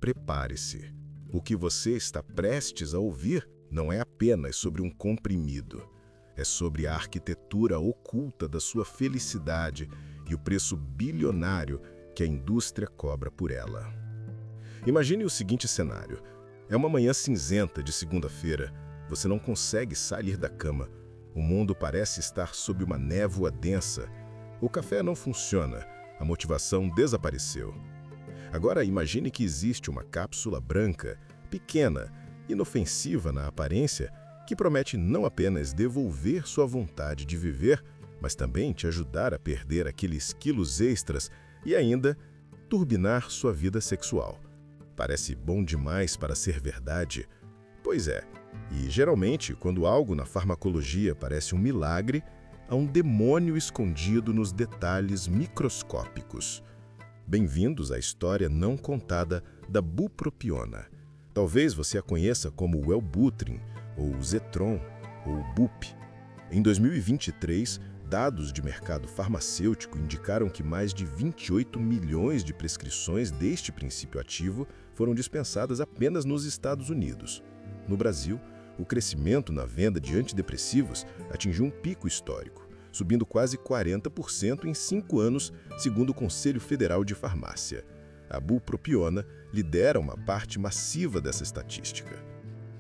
prepare-se. O que você está prestes a ouvir não é apenas sobre um comprimido. É sobre a arquitetura oculta da sua felicidade e o preço bilionário que a indústria cobra por ela. Imagine o seguinte cenário. É uma manhã cinzenta de segunda-feira. Você não consegue sair da cama. O mundo parece estar sob uma névoa densa. O café não funciona. A motivação desapareceu. Agora imagine que existe uma cápsula branca, pequena, inofensiva na aparência, que promete não apenas devolver sua vontade de viver, mas também te ajudar a perder aqueles quilos extras e ainda turbinar sua vida sexual. Parece bom demais para ser verdade? Pois é, e geralmente, quando algo na farmacologia parece um milagre, há um demônio escondido nos detalhes microscópicos. Bem-vindos à história não contada da bupropiona. Talvez você a conheça como Wellbutrin, ou Zetron, ou BUP. Em 2023, dados de mercado farmacêutico indicaram que mais de 28 milhões de prescrições deste princípio ativo foram dispensadas apenas nos Estados Unidos. No Brasil, o crescimento na venda de antidepressivos atingiu um pico histórico, subindo quase 40% em 5 anos, segundo o Conselho Federal de Farmácia. A bupropiona lidera uma parte massiva dessa estatística.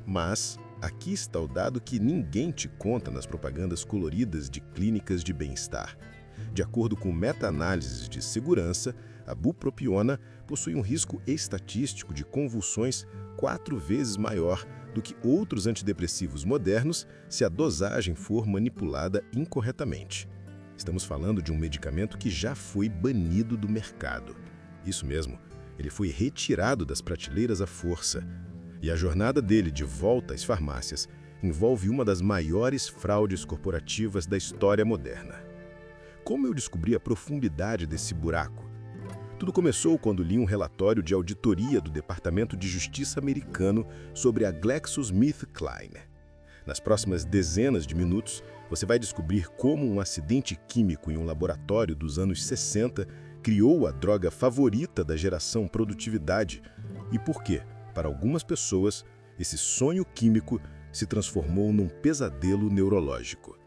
Mas aqui está o dado que ninguém te conta nas propagandas coloridas de clínicas de bem-estar. De acordo com meta-análises de segurança, a bupropiona possui um risco estatístico de convulsões 4 vezes maior do que outros antidepressivos modernos se a dosagem for manipulada incorretamente. Estamos falando de um medicamento que já foi banido do mercado. Isso mesmo, ele foi retirado das prateleiras à força. E a jornada dele de volta às farmácias envolve uma das maiores fraudes corporativas da história moderna. Como eu descobri a profundidade desse buraco? Tudo começou quando li um relatório de auditoria do Departamento de Justiça americano sobre a GlaxoSmithKline. Nas próximas dezenas de minutos, você vai descobrir como um acidente químico em um laboratório dos anos 60 criou a droga favorita da geração produtividade e por quê? Para algumas pessoas, esse sonho químico se transformou num pesadelo neurológico.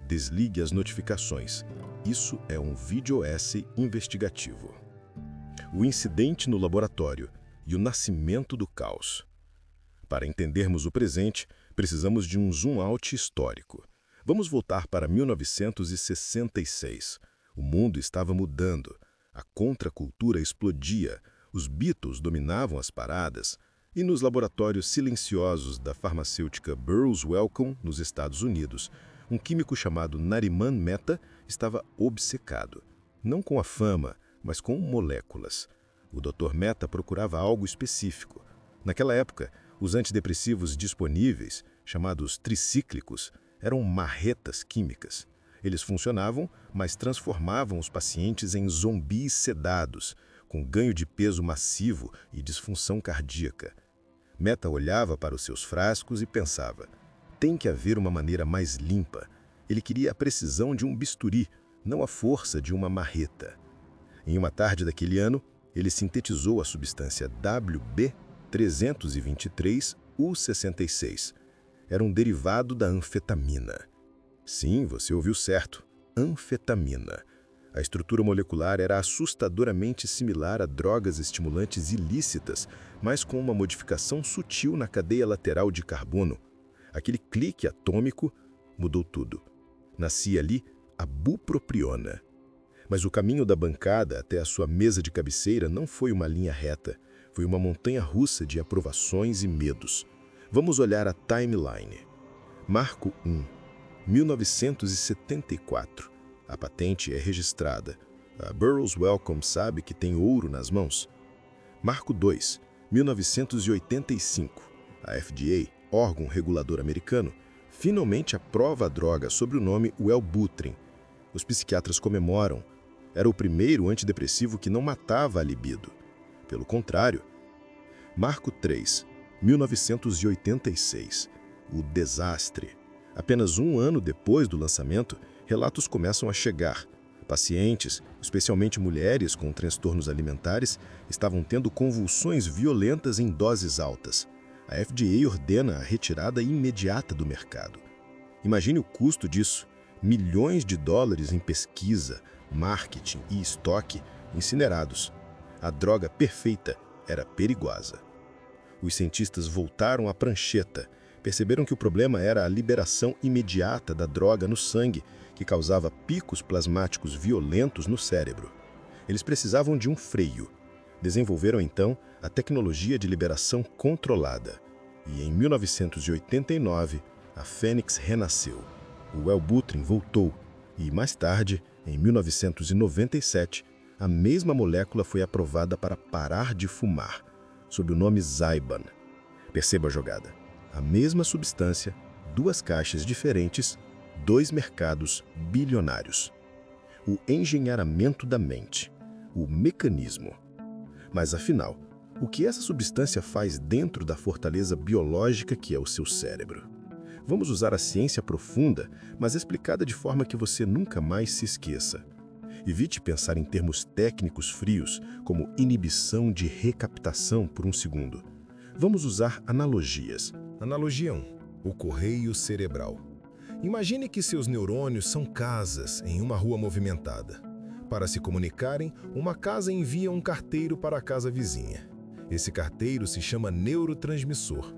Desligue as notificações. Isso é um vídeo-essay investigativo. O incidente no laboratório e o nascimento do caos. Para entendermos o presente, precisamos de um zoom-out histórico. Vamos voltar para 1966. O mundo estava mudando. A contracultura explodia. Os Beatles dominavam as paradas e nos laboratórios silenciosos da farmacêutica Burroughs Wellcome, nos Estados Unidos, um químico chamado Nariman Mehta estava obcecado, não com a fama, mas com moléculas. O Dr. Mehta procurava algo específico. Naquela época, os antidepressivos disponíveis, chamados tricíclicos, eram marretas químicas. Eles funcionavam, mas transformavam os pacientes em zumbis sedados, com ganho de peso massivo e disfunção cardíaca. Mehta olhava para os seus frascos e pensava, tem que haver uma maneira mais limpa. Ele queria a precisão de um bisturi, não a força de uma marreta. Em uma tarde daquele ano, ele sintetizou a substância WB-323-U66. Era um derivado da anfetamina. Sim, você ouviu certo, anfetamina. A estrutura molecular era assustadoramente similar a drogas estimulantes ilícitas, mas com uma modificação sutil na cadeia lateral de carbono. Aquele clique atômico mudou tudo. Nascia ali a bupropiona. Mas o caminho da bancada até a sua mesa de cabeceira não foi uma linha reta, foi uma montanha-russa de aprovações e medos. Vamos olhar a timeline. Marco 1, 1974. A patente é registrada. A Burroughs Wellcome sabe que tem ouro nas mãos. Marco 2, 1985. A FDA, órgão regulador americano, finalmente aprova a droga sob o nome Wellbutrin. Os psiquiatras comemoram. Era o primeiro antidepressivo que não matava a libido. Pelo contrário. Marco 3, 1986. O desastre. Apenas um ano depois do lançamento, relatos começam a chegar. Pacientes, especialmente mulheres com transtornos alimentares, estavam tendo convulsões violentas em doses altas. A FDA ordena a retirada imediata do mercado. Imagine o custo disso: milhões de dólares em pesquisa, marketing e estoque incinerados. A droga perfeita era perigosa. Os cientistas voltaram à prancheta. Perceberam que o problema era a liberação imediata da droga no sangue, que causava picos plasmáticos violentos no cérebro. Eles precisavam de um freio. Desenvolveram então a tecnologia de liberação controlada. E em 1989, a Fênix renasceu. O Wellbutrin voltou e, mais tarde, em 1997, a mesma molécula foi aprovada para parar de fumar, sob o nome Zyban. Perceba a jogada. A mesma substância, duas caixas diferentes, dois mercados bilionários. O engenheiramento da mente, o mecanismo. Mas, afinal, o que essa substância faz dentro da fortaleza biológica que é o seu cérebro? Vamos usar a ciência profunda, mas explicada de forma que você nunca mais se esqueça. Evite pensar em termos técnicos frios, como inibição de recaptação por um segundo. Vamos usar analogias. Analogia 1. O correio cerebral. Imagine que seus neurônios são casas em uma rua movimentada. Para se comunicarem, uma casa envia um carteiro para a casa vizinha. Esse carteiro se chama neurotransmissor.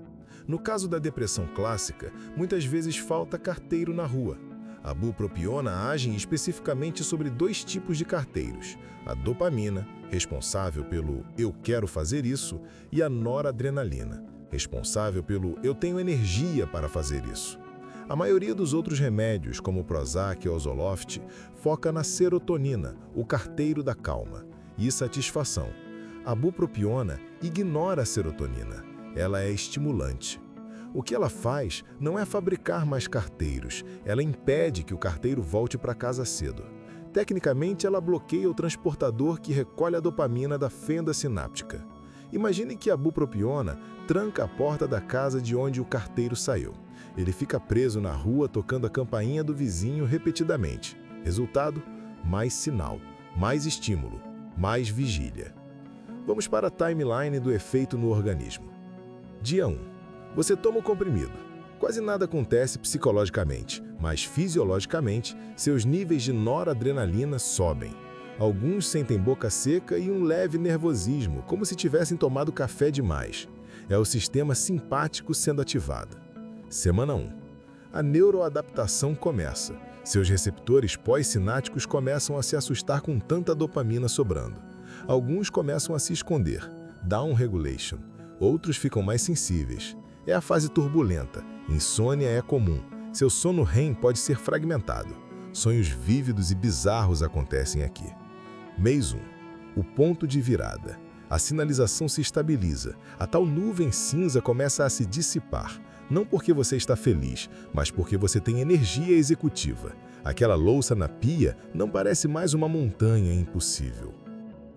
No caso da depressão clássica, muitas vezes falta carteiro na rua. A bupropiona age especificamente sobre dois tipos de carteiros: a dopamina, responsável pelo "eu quero fazer isso", e a noradrenalina, responsável pelo "eu tenho energia para fazer isso". A maioria dos outros remédios, como o Prozac ou o Zoloft, foca na serotonina, o carteiro da calma e satisfação. A bupropiona ignora a serotonina. Ela é estimulante. O que ela faz não é fabricar mais carteiros, ela impede que o carteiro volte para casa cedo. Tecnicamente, ela bloqueia o transportador que recolhe a dopamina da fenda sináptica. Imagine que a bupropiona tranca a porta da casa de onde o carteiro saiu. Ele fica preso na rua tocando a campainha do vizinho repetidamente. Resultado? Mais sinal, mais estímulo, mais vigília. Vamos para a timeline do efeito no organismo. Dia 1. Você toma o comprimido. Quase nada acontece psicologicamente, mas fisiologicamente, seus níveis de noradrenalina sobem. Alguns sentem boca seca e um leve nervosismo, como se tivessem tomado café demais. É o sistema simpático sendo ativado. Semana 1. A neuroadaptação começa. Seus receptores pós-sinápticos começam a se assustar com tanta dopamina sobrando. Alguns começam a se esconder, down regulation. Outros ficam mais sensíveis. É a fase turbulenta. Insônia é comum. Seu sono REM pode ser fragmentado. Sonhos vívidos e bizarros acontecem aqui. Mês 1. O ponto de virada. A sinalização se estabiliza. A tal nuvem cinza começa a se dissipar. Não porque você está feliz, mas porque você tem energia executiva. Aquela louça na pia não parece mais uma montanha impossível.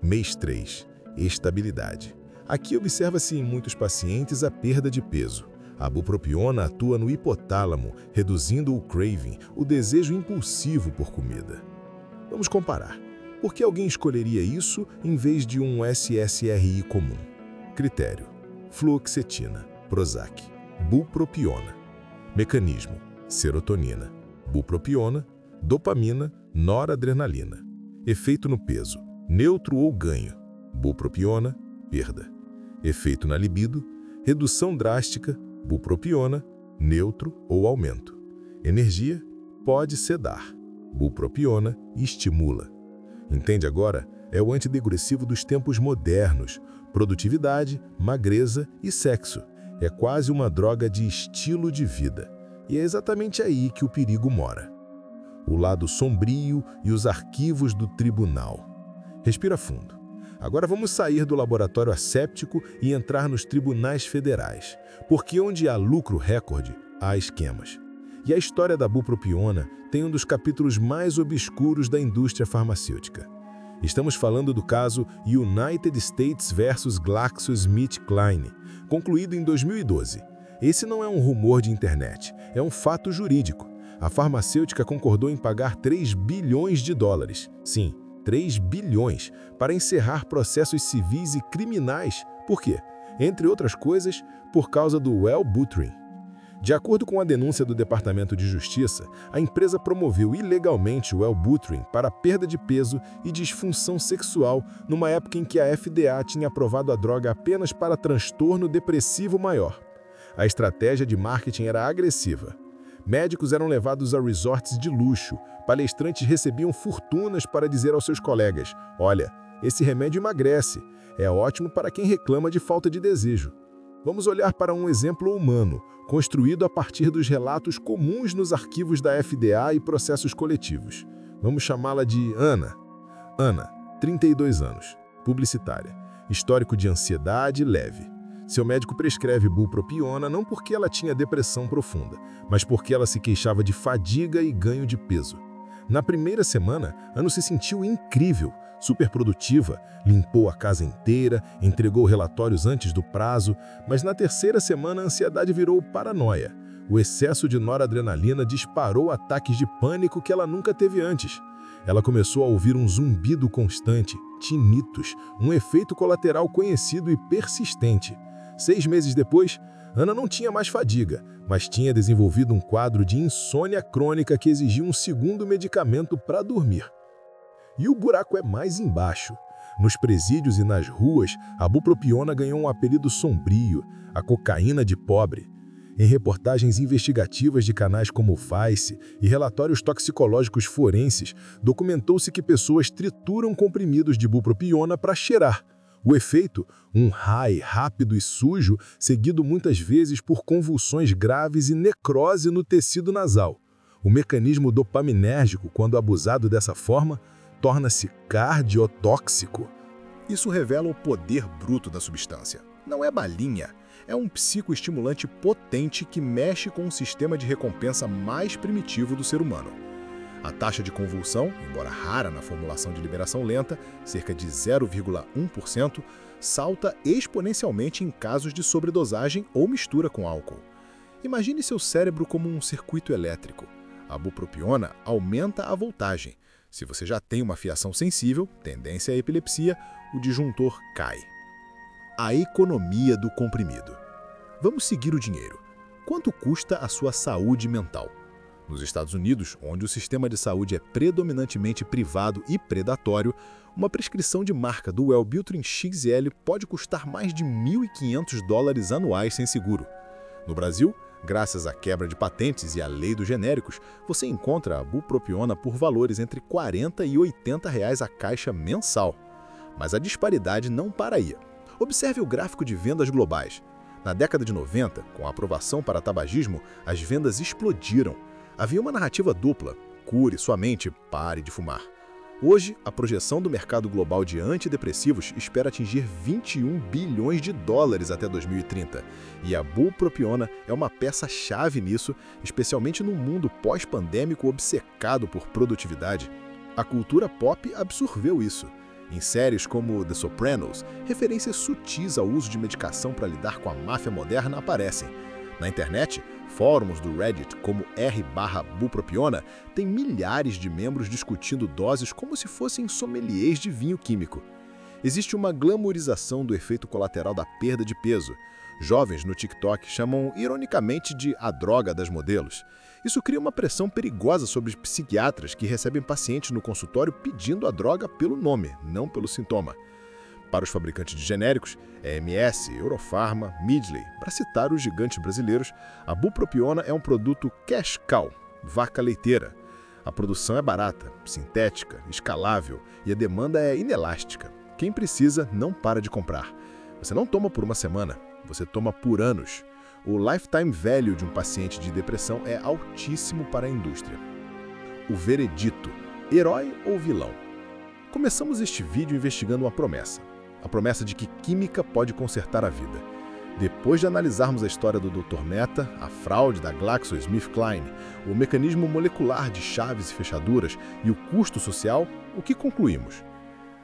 Mês 3. Estabilidade. Aqui observa-se em muitos pacientes a perda de peso. A bupropiona atua no hipotálamo, reduzindo o craving, o desejo impulsivo por comida. Vamos comparar. Por que alguém escolheria isso em vez de um SSRI comum? Critério: fluoxetina, Prozac, bupropiona. Mecanismo: serotonina, bupropiona, dopamina, noradrenalina. Efeito no peso: neutro ou ganho, bupropiona, perda. Efeito na libido: redução drástica, bupropiona, neutro ou aumento. Energia: pode sedar, bupropiona estimula. Entende agora? É o antidepressivo dos tempos modernos. Produtividade, magreza e sexo. É quase uma droga de estilo de vida. E é exatamente aí que o perigo mora. O lado sombrio e os arquivos do tribunal. Respira fundo. Agora vamos sair do laboratório asséptico e entrar nos tribunais federais. Porque onde há lucro recorde, há esquemas. E a história da bupropiona tem um dos capítulos mais obscuros da indústria farmacêutica. Estamos falando do caso United States versus GlaxoSmithKline, concluído em 2012. Esse não é um rumor de internet, é um fato jurídico. A farmacêutica concordou em pagar 3 bilhões de dólares. Sim, 3 bilhões, para encerrar processos civis e criminais. Por quê? Entre outras coisas, por causa do Wellbutrin. De acordo com a denúncia do Departamento de Justiça, a empresa promoveu ilegalmente o Wellbutrin para perda de peso e disfunção sexual numa época em que a FDA tinha aprovado a droga apenas para transtorno depressivo maior. A estratégia de marketing era agressiva. Médicos eram levados a resorts de luxo, palestrantes recebiam fortunas para dizer aos seus colegas: "Olha, esse remédio emagrece, é ótimo para quem reclama de falta de desejo." Vamos olhar para um exemplo humano, construído a partir dos relatos comuns nos arquivos da FDA e processos coletivos. Vamos chamá-la de Ana. Ana, 32 anos, publicitária, histórico de ansiedade leve. Seu médico prescreve bupropiona não porque ela tinha depressão profunda, mas porque ela se queixava de fadiga e ganho de peso. Na primeira semana, Ana se sentiu incrível, super produtiva, limpou a casa inteira, entregou relatórios antes do prazo, mas na terceira semana a ansiedade virou paranoia. O excesso de noradrenalina disparou ataques de pânico que ela nunca teve antes. Ela começou a ouvir um zumbido constante, tinnitus, um efeito colateral conhecido e persistente. 6 meses depois, Ana não tinha mais fadiga, mas tinha desenvolvido um quadro de insônia crônica que exigia um segundo medicamento para dormir. E o buraco é mais embaixo. Nos presídios e nas ruas, a bupropiona ganhou um apelido sombrio, a cocaína de pobre. Em reportagens investigativas de canais como o Vice e relatórios toxicológicos forenses, documentou-se que pessoas trituram comprimidos de bupropiona para cheirar. O efeito, um high rápido e sujo, seguido muitas vezes por convulsões graves e necrose no tecido nasal. O mecanismo dopaminérgico, quando abusado dessa forma, torna-se cardiotóxico. Isso revela o poder bruto da substância. Não é balinha, é um psicoestimulante potente que mexe com o sistema de recompensa mais primitivo do ser humano. A taxa de convulsão, embora rara na formulação de liberação lenta, cerca de 0,1%, salta exponencialmente em casos de sobredosagem ou mistura com álcool. Imagine seu cérebro como um circuito elétrico. A bupropiona aumenta a voltagem. Se você já tem uma fiação sensível, tendência à epilepsia, o disjuntor cai. A economia do comprimido. Vamos seguir o dinheiro. Quanto custa a sua saúde mental? Nos Estados Unidos, onde o sistema de saúde é predominantemente privado e predatório, uma prescrição de marca do Wellbutrin XL pode custar mais de $1.500 anuais sem seguro. No Brasil, graças à quebra de patentes e à lei dos genéricos, você encontra a bupropiona por valores entre R$ 40 e R$ 80 a caixa mensal. Mas a disparidade não para aí. Observe o gráfico de vendas globais. Na década de 90, com a aprovação para tabagismo, as vendas explodiram. Havia uma narrativa dupla: cure sua mente, pare de fumar. Hoje, a projeção do mercado global de antidepressivos espera atingir 21 bilhões de dólares até 2030. E a bupropiona é uma peça-chave nisso, especialmente num mundo pós-pandêmico obcecado por produtividade. A cultura pop absorveu isso. Em séries como The Sopranos, referências sutis ao uso de medicação para lidar com a máfia moderna aparecem. Na internet, fóruns do Reddit como r/bupropiona têm milhares de membros discutindo doses como se fossem sommeliers de vinho químico. Existe uma glamourização do efeito colateral da perda de peso. Jovens no TikTok chamam ironicamente de a droga das modelos. Isso cria uma pressão perigosa sobre psiquiatras que recebem pacientes no consultório pedindo a droga pelo nome, não pelo sintoma. Para os fabricantes de genéricos, EMS, Eurofarma, Midley, para citar os gigantes brasileiros, a bupropiona é um produto cash cow, vaca leiteira. A produção é barata, sintética, escalável e a demanda é inelástica. Quem precisa não para de comprar. Você não toma por uma semana, você toma por anos. O lifetime value de um paciente de depressão é altíssimo para a indústria. O veredito: herói ou vilão? Começamos este vídeo investigando uma promessa. A promessa de que química pode consertar a vida. Depois de analisarmos a história do Dr. Mehta, a fraude da GlaxoSmithKline, o mecanismo molecular de chaves e fechaduras e o custo social, o que concluímos?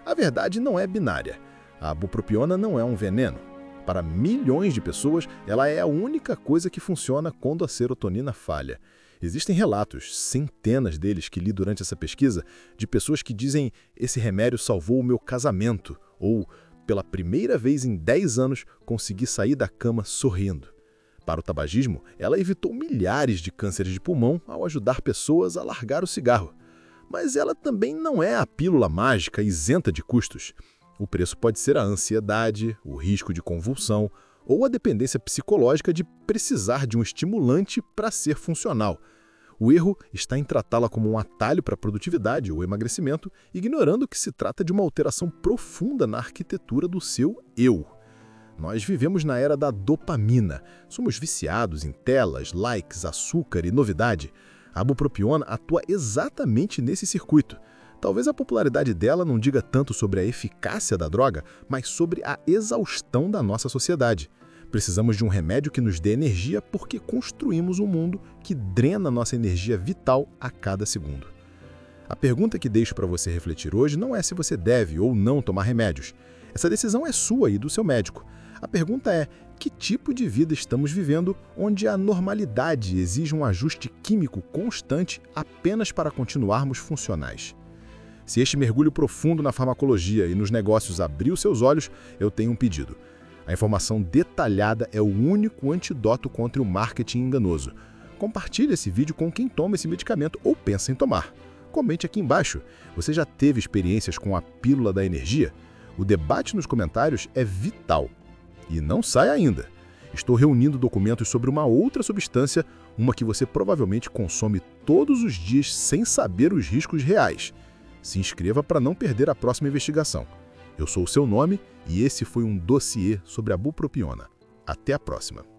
A verdade não é binária. A bupropiona não é um veneno. Para milhões de pessoas, ela é a única coisa que funciona quando a serotonina falha. Existem relatos, centenas deles que li durante essa pesquisa, de pessoas que dizem: esse remédio salvou o meu casamento, ou pela primeira vez em 10 anos consegui sair da cama sorrindo. Para o tabagismo, ela evitou milhares de cânceres de pulmão ao ajudar pessoas a largar o cigarro. Mas ela também não é a pílula mágica isenta de custos. O preço pode ser a ansiedade, o risco de convulsão ou a dependência psicológica de precisar de um estimulante para ser funcional. O erro está em tratá-la como um atalho para a produtividade ou emagrecimento, ignorando que se trata de uma alteração profunda na arquitetura do seu eu. Nós vivemos na era da dopamina. Somos viciados em telas, likes, açúcar e novidade. A bupropiona atua exatamente nesse circuito. Talvez a popularidade dela não diga tanto sobre a eficácia da droga, mas sobre a exaustão da nossa sociedade. Precisamos de um remédio que nos dê energia porque construímos um mundo que drena nossa energia vital a cada segundo. A pergunta que deixo para você refletir hoje não é se você deve ou não tomar remédios. Essa decisão é sua e do seu médico. A pergunta é: que tipo de vida estamos vivendo onde a normalidade exige um ajuste químico constante apenas para continuarmos funcionais? Se este mergulho profundo na farmacologia e nos negócios abriu seus olhos, eu tenho um pedido. A informação detalhada é o único antídoto contra o marketing enganoso. Compartilhe esse vídeo com quem toma esse medicamento ou pensa em tomar. Comente aqui embaixo. Você já teve experiências com a pílula da energia? O debate nos comentários é vital. E não sai ainda. Estou reunindo documentos sobre uma outra substância, uma que você provavelmente consome todos os dias sem saber os riscos reais. Se inscreva para não perder a próxima investigação. Eu sou o seu nome e esse foi um dossiê sobre a bupropiona. Até a próxima.